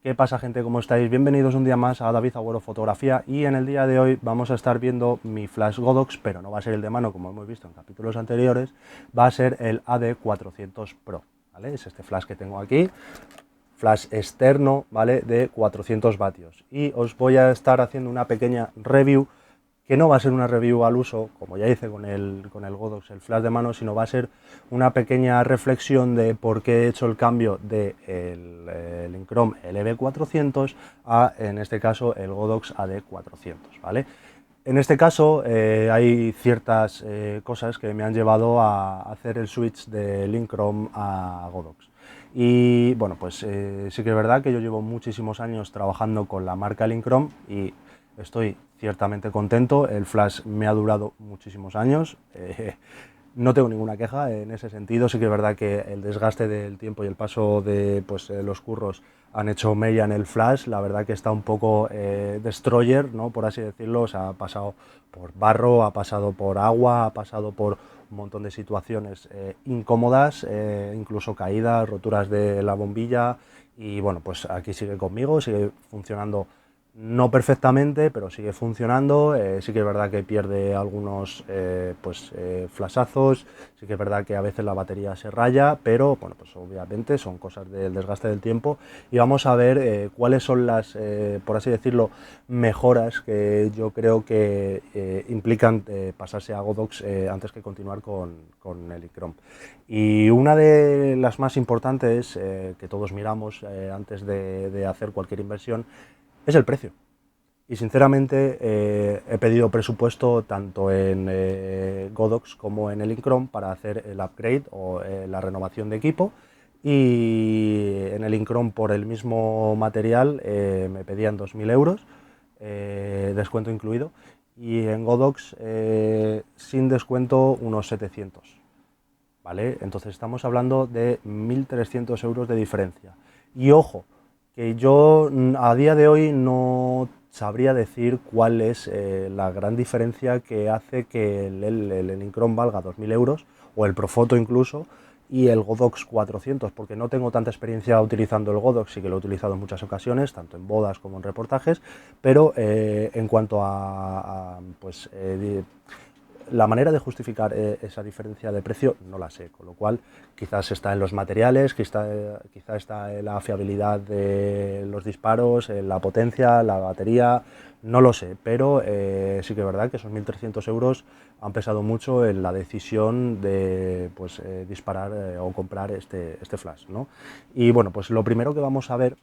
¿Qué pasa, gente? ¿Cómo estáis? Bienvenidos un día más a David Agüero Fotografía, y en el día de hoy vamos a estar viendo mi flash Godox, pero no va a ser el de mano como hemos visto en capítulos anteriores, va a ser el AD400 Pro, ¿vale? Es este flash que tengo aquí, flash externo, ¿vale? De 400 vatios, y os voy a estar haciendo una pequeña review que no va a ser una review al uso, como ya hice con el Godox, el flash de mano, sino va a ser una pequeña reflexión de por qué he hecho el cambio del Lincrom LB400 a, en este caso, el Godox AD400, ¿vale? En este caso hay ciertas cosas que me han llevado a hacer el switch de Lincrom a Godox. Y bueno, pues sí que es verdad que yo llevo muchísimos años trabajando con la marca Lincrom y estoy ciertamente contento. El flash me ha durado muchísimos años. No tengo ninguna queja en ese sentido. Sí que es verdad que el desgaste del tiempo y el paso de los curros han hecho mella en el flash. La verdad que está un poco destroyer, ¿no? Por así decirlo. O sea, ha pasado por barro, ha pasado por agua, ha pasado por un montón de situaciones incómodas, incluso caídas, roturas de la bombilla. Y bueno, pues aquí sigue conmigo, sigue funcionando no perfectamente, pero sigue funcionando. Sí que es verdad que pierde algunos flashazos, sí que es verdad que a veces la batería se raya, pero bueno, pues obviamente son cosas del desgaste del tiempo. Y vamos a ver cuáles son las, por así decirlo, mejoras que yo creo que implican pasarse a Godox antes que continuar con el iChrome. Y una de las más importantes que todos miramos antes de hacer cualquier inversión es el precio. Y sinceramente he pedido presupuesto tanto en Godox como en el Lincrom para hacer el upgrade o la renovación de equipo. Y en el Lincrom, por el mismo material, me pedían 2.000 euros, descuento incluido. Y en Godox, sin descuento, unos 700. ¿Vale? Entonces estamos hablando de 1.300 euros de diferencia. Y ojo, que yo a día de hoy no sabría decir cuál es la gran diferencia que hace que el Lincrom valga 2.000 euros, o el Profoto incluso, y el Godox 400, porque no tengo tanta experiencia utilizando el Godox. Sí que lo he utilizado en muchas ocasiones, tanto en bodas como en reportajes, pero en cuanto a la manera de justificar esa diferencia de precio no la sé, con lo cual quizás está en los materiales, quizás está en la fiabilidad de los disparos, en la potencia, la batería, no lo sé, pero sí que es verdad que esos 1.300 euros han pesado mucho en la decisión de disparar o comprar este flash, ¿no? Y bueno, pues lo primero que vamos a ver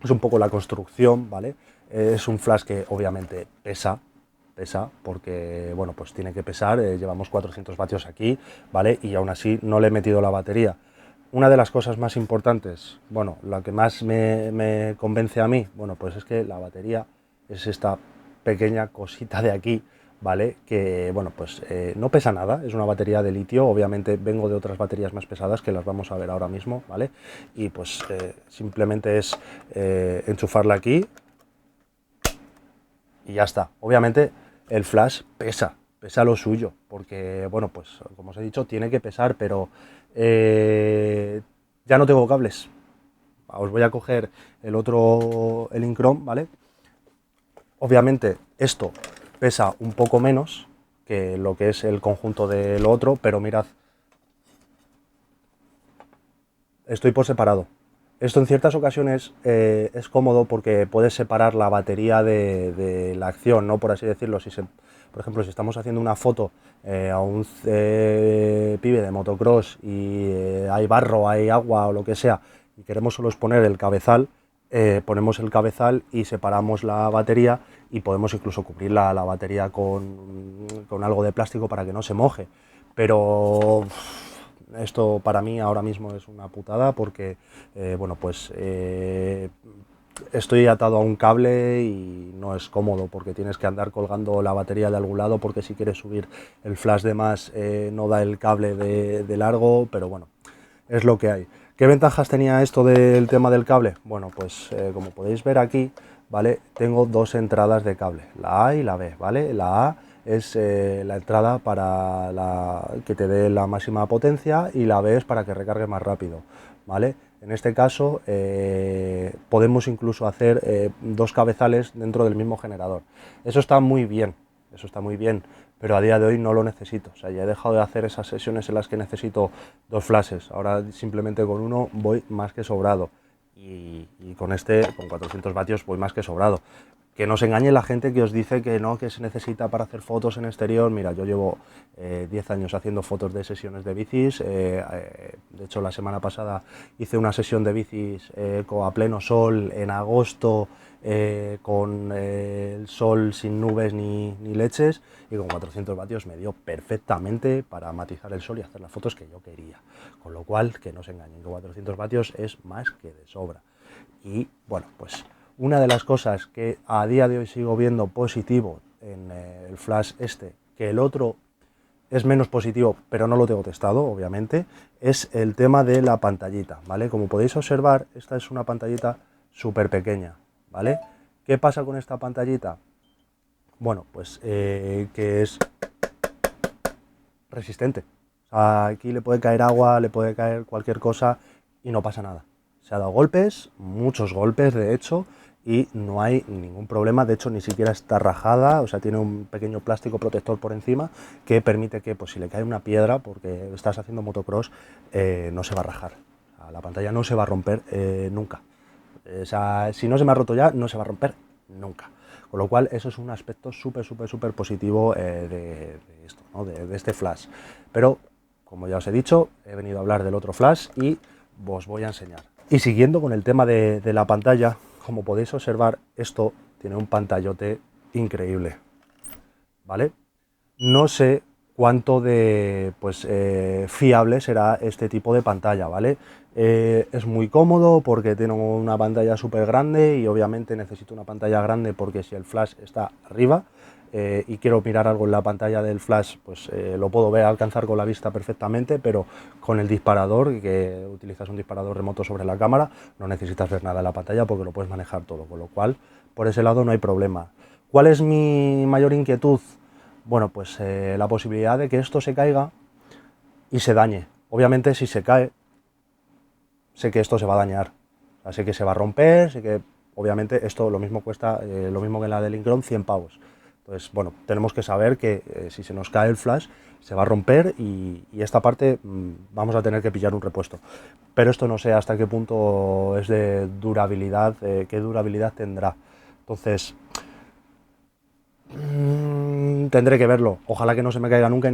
es un poco la construcción, ¿vale? Es un flash que obviamente pesa porque, bueno, pues tiene que pesar. Llevamos 400 vatios aquí, ¿vale? Y aún así no le he metido la batería. Una de las cosas más importantes, bueno, la que más me convence a mí, bueno, pues es que la batería es esta pequeña cosita de aquí, ¿vale? Que, bueno, pues no pesa nada, es una batería de litio. Obviamente vengo de otras baterías más pesadas que las vamos a ver ahora mismo, ¿vale? Y pues simplemente es enchufarla aquí y ya está. Obviamente el flash pesa lo suyo, porque, bueno, pues como os he dicho, tiene que pesar, pero ya no tengo cables. Os voy a coger el Incrom, ¿vale? Obviamente esto pesa un poco menos que lo que es el conjunto de lo otro, pero mirad, estoy por separado. Esto en ciertas ocasiones es cómodo porque puedes separar la batería de la acción, ¿no? Por así decirlo. Por ejemplo, si estamos haciendo una foto a un pibe de motocross y hay barro, hay agua o lo que sea, y queremos solo exponer el cabezal, ponemos el cabezal y separamos la batería, y podemos incluso cubrir la batería con algo de plástico para que no se moje. Pero esto para mí ahora mismo es una putada porque, bueno, pues estoy atado a un cable y no es cómodo porque tienes que andar colgando la batería de algún lado, porque si quieres subir el flash de más no da el cable de largo, pero bueno, es lo que hay. ¿Qué ventajas tenía esto del tema del cable? Bueno, pues como podéis ver aquí, ¿vale? Tengo dos entradas de cable, la A y la B, ¿vale? La A es la entrada para que te dé la máxima potencia, y la B es para que recargue más rápido, ¿vale? En este caso podemos incluso hacer dos cabezales dentro del mismo generador. Eso está muy bien, pero a día de hoy no lo necesito. O sea, ya he dejado de hacer esas sesiones en las que necesito dos flashes. Ahora simplemente con uno voy más que sobrado. Y con este, con 400 vatios, voy más que sobrado. Que no os engañe la gente que os dice que no, que se necesita para hacer fotos en exterior. Mira, yo llevo 10 años haciendo fotos de sesiones de bicis. De hecho, la semana pasada hice una sesión de bicis a pleno sol en agosto, con el sol sin nubes ni leches, y con 400 vatios me dio perfectamente para matizar el sol y hacer las fotos que yo quería. Con lo cual, que no se engañen, que 400 vatios es más que de sobra. Y bueno, pues una de las cosas que a día de hoy sigo viendo positivo en el flash este, que el otro es menos positivo, pero no lo tengo testado, obviamente, es el tema de la pantallita, ¿vale? Como podéis observar, esta es una pantallita súper pequeña, ¿vale? ¿Qué pasa con esta pantallita? Bueno, pues que es resistente. O sea, aquí le puede caer agua, le puede caer cualquier cosa y no pasa nada. Se ha dado golpes, muchos golpes de hecho, y no hay ningún problema. De hecho, ni siquiera está rajada, o sea, tiene un pequeño plástico protector por encima que permite que, pues, si le cae una piedra porque estás haciendo motocross, no se va a rajar. O sea, la pantalla no se va a romper nunca. O sea, si no se me ha roto ya, no se va a romper nunca. Con lo cual, eso es un aspecto súper positivo de esto, ¿no? de este flash. Pero, como ya os he dicho, he venido a hablar del otro flash y os voy a enseñar. Y siguiendo con el tema de la pantalla, como podéis observar, esto tiene un pantallote increíble, ¿vale? No sé cuánto de fiable será este tipo de pantalla, ¿vale? Es muy cómodo porque tiene una pantalla súper grande y obviamente necesito una pantalla grande porque si el flash está arriba y quiero mirar algo en la pantalla del flash, pues lo puedo ver, alcanzar con la vista perfectamente, pero con el disparador, que utilizas un disparador remoto sobre la cámara, no necesitas ver nada en la pantalla porque lo puedes manejar todo, con lo cual por ese lado no hay problema. ¿Cuál es mi mayor inquietud? Bueno, pues la posibilidad de que esto se caiga y se dañe. Obviamente si se cae, sé que esto se va a dañar, o sea, sé que se va a romper, sé que obviamente esto lo mismo cuesta, lo mismo que la del Incron, 100 pavos. Entonces, bueno, tenemos que saber que si se nos cae el flash se va a romper y esta parte vamos a tener que pillar un repuesto. Pero esto no sé hasta qué punto es de durabilidad, qué durabilidad tendrá. Entonces, tendré que verlo. Ojalá que no se me caiga nunca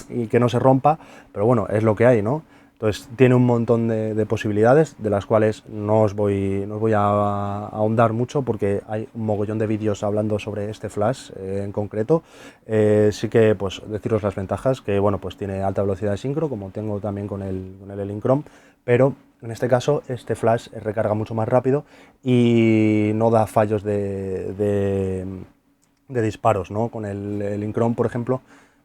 y que no se rompa, pero bueno, es lo que hay, ¿no? Entonces tiene un montón de posibilidades, de las cuales no os voy a ahondar mucho porque hay un mogollón de vídeos hablando sobre este flash en concreto. Sí que pues deciros las ventajas, que bueno, pues tiene alta velocidad de sincro, como tengo también con el Elincrom, pero en este caso este flash recarga mucho más rápido y no da fallos de disparos, ¿no? Con el Incron, por ejemplo,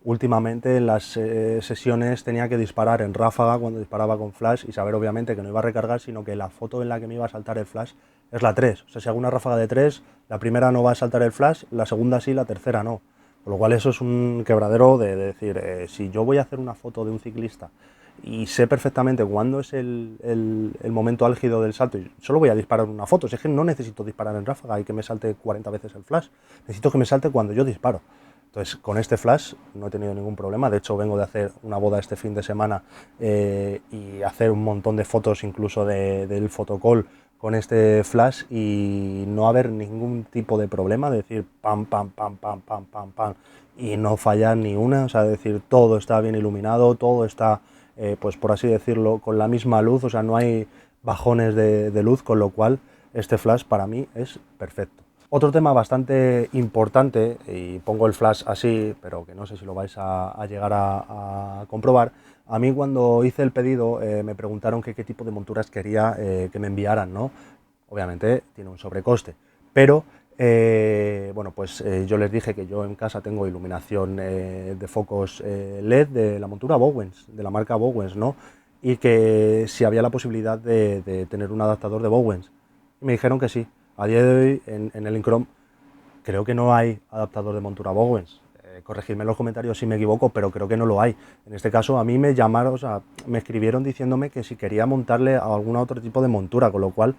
últimamente en las sesiones tenía que disparar en ráfaga cuando disparaba con flash y saber obviamente que no iba a recargar, sino que la foto en la que me iba a saltar el flash es la 3. O sea, si hago una ráfaga de 3, la primera no va a saltar el flash, la segunda sí, la tercera no. Con lo cual eso es un quebradero de decir, si yo voy a hacer una foto de un ciclista y sé perfectamente cuándo es el momento álgido del salto y solo voy a disparar una foto, si es que no necesito disparar en ráfaga y que me salte 40 veces el flash, necesito que me salte cuando yo disparo. Entonces, con este flash no he tenido ningún problema. De hecho, vengo de hacer una boda este fin de semana y hacer un montón de fotos incluso del fotocall con este flash y no haber ningún tipo de problema, de decir pam, pam, pam, pam, pam, pam, pam, y no fallar ni una, o sea, decir todo está bien iluminado, todo está, pues por así decirlo, con la misma luz, o sea, no hay bajones de luz, con lo cual este flash para mí es perfecto. Otro tema bastante importante, y pongo el flash así, pero que no sé si lo vais a llegar a comprobar, a mí cuando hice el pedido me preguntaron qué tipo de monturas quería que me enviaran, ¿no? Obviamente tiene un sobrecoste, pero bueno, pues yo les dije que yo en casa tengo iluminación de focos LED de la montura Bowens, de la marca Bowens, ¿no? Y que si había la posibilidad de tener un adaptador de Bowens. Y me dijeron que sí. A día de hoy, en el Incrom, creo que no hay adaptador de montura Bowens. corregidme en los comentarios si me equivoco, pero creo que no lo hay. En este caso a mí me llamaron, o sea, me escribieron diciéndome que si quería montarle algún otro tipo de montura, con lo cual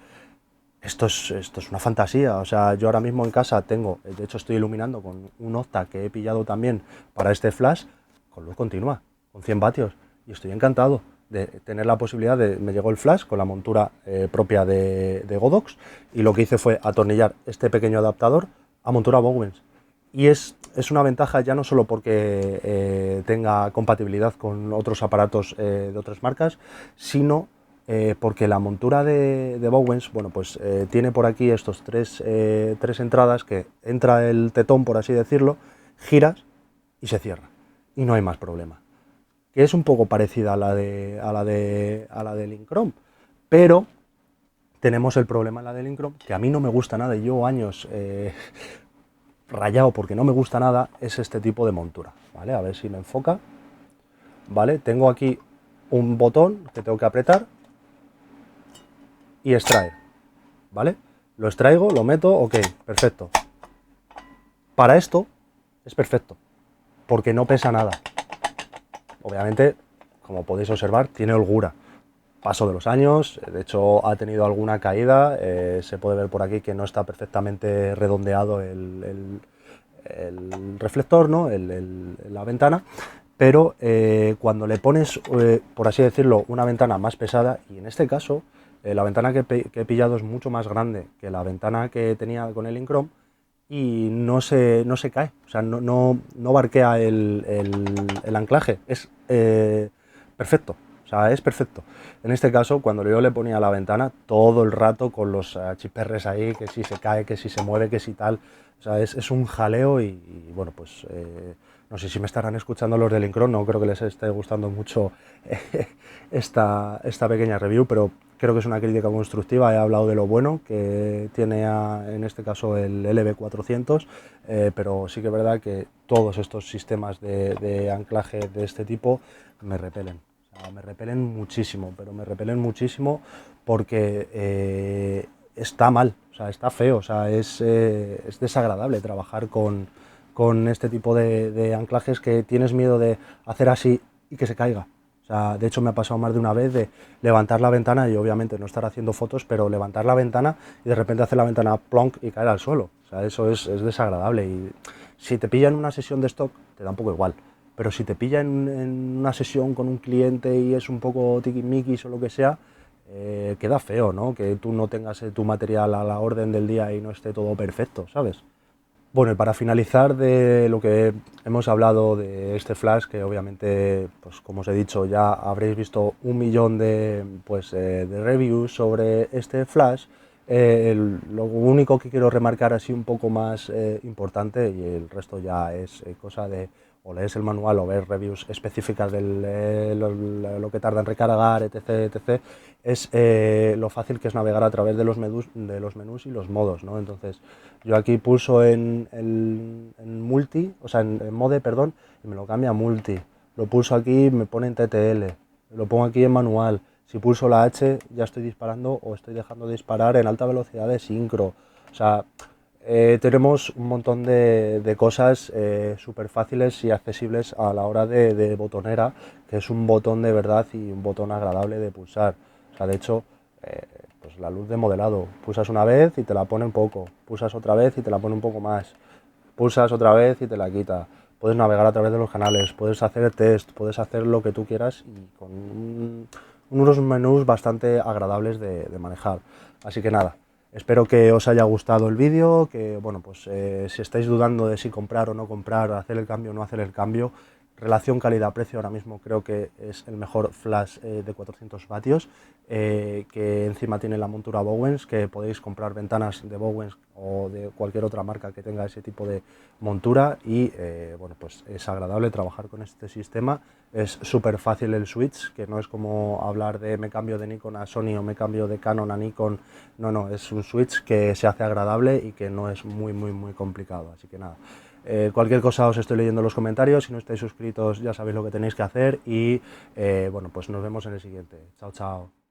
esto es una fantasía. O sea, yo ahora mismo en casa tengo, de hecho estoy iluminando con un Octa que he pillado también para este flash, con luz continua, con 100 vatios, y estoy encantado de tener la posibilidad de, me llegó el flash con la montura propia de Godox, y lo que hice fue atornillar este pequeño adaptador a montura Bowens. Y es una ventaja ya no solo porque tenga compatibilidad con otros aparatos de otras marcas, sino porque la montura de Bowens, bueno, pues tiene por aquí estos tres entradas, que entra el tetón, por así decirlo, giras y se cierra, y no hay más problema. Que es un poco parecida a la de Lincrom, pero tenemos el problema en la de Lincrom, que a mí no me gusta nada, y llevo años rayado porque no me gusta nada, es este tipo de montura, ¿vale? A ver si me enfoca, ¿vale? Tengo aquí un botón que tengo que apretar y extraer, ¿vale? Lo extraigo, lo meto, ok, perfecto. Para esto es perfecto, porque no pesa nada. Obviamente, como podéis observar, tiene holgura. Paso de los años, de hecho ha tenido alguna caída, se puede ver por aquí que no está perfectamente redondeado el reflector, ¿no? La ventana, pero cuando le pones, por así decirlo, una ventana más pesada, y en este caso la ventana que he pillado es mucho más grande que la ventana que tenía con el Lincrom, y no se cae, o sea, no barquea el anclaje, es perfecto. O sea, es perfecto. En este caso, cuando yo le ponía la ventana, todo el rato con los chiperres ahí, que si se cae, que si se mueve, que si tal. O sea, es un jaleo y bueno, pues no sé si me estarán escuchando los del Lincrom, no creo que les esté gustando mucho esta pequeña review, pero creo que es una crítica constructiva. He hablado de lo bueno que tiene en este caso el LB400, pero sí que es verdad que todos estos sistemas de anclaje de este tipo me repelen. Me repelen muchísimo, pero me repelen muchísimo porque está mal, o sea, está feo, o sea, es desagradable trabajar con este tipo de anclajes, que tienes miedo de hacer así y que se caiga. O sea, de hecho me ha pasado más de una vez de levantar la ventana y obviamente no estar haciendo fotos, pero levantar la ventana y de repente hacer la ventana plonk y caer al suelo. O sea, eso es desagradable, y si te pilla en una sesión de stock te da un poco igual. Pero si te pilla en una sesión con un cliente y es un poco tiquismiquis o lo que sea, queda feo, ¿no? Que tú no tengas tu material a la orden del día y no esté todo perfecto, ¿sabes? Bueno, y para finalizar de lo que hemos hablado de este flash, que obviamente, pues como os he dicho, ya habréis visto un millón de reviews sobre este flash, lo único que quiero remarcar así un poco más importante, y el resto ya es cosa de o lees el manual o ver reviews específicas de lo que tarda en recargar, etc., etc., es lo fácil que es navegar a través de los menús y los modos, ¿no? Entonces, yo aquí pulso en multi, o sea, en mode, perdón, y me lo cambia a multi. Lo pulso aquí, me pone en TTL. Lo pongo aquí en manual. Si pulso la H, ya estoy disparando o estoy dejando de disparar en alta velocidad de sincro. O sea, tenemos un montón de cosas súper fáciles y accesibles a la hora de botonera, que es un botón de verdad y un botón agradable de pulsar. O sea, de hecho, pues la luz de modelado, pulsas una vez y te la pone un poco, pulsas otra vez y te la pone un poco más, pulsas otra vez y te la quita. Puedes navegar a través de los canales, puedes hacer test, puedes hacer lo que tú quieras, y con unos menús bastante agradables de manejar. Así que nada, espero que os haya gustado el vídeo, que bueno, pues si estáis dudando de si comprar o no comprar, hacer el cambio o no hacer el cambio, relación calidad-precio ahora mismo creo que es el mejor flash de 400 vatios, que encima tiene la montura Bowens, que podéis comprar ventanas de Bowens o de cualquier otra marca que tenga ese tipo de montura, y bueno, pues es agradable trabajar con este sistema. Es súper fácil el switch, que no es como hablar de me cambio de Nikon a Sony o me cambio de Canon a Nikon. No, es un switch que se hace agradable y que no es muy complicado. Así que nada, cualquier cosa os estoy leyendo en los comentarios. Si no estáis suscritos ya sabéis lo que tenéis que hacer, y bueno, pues nos vemos en el siguiente. Chao, chao.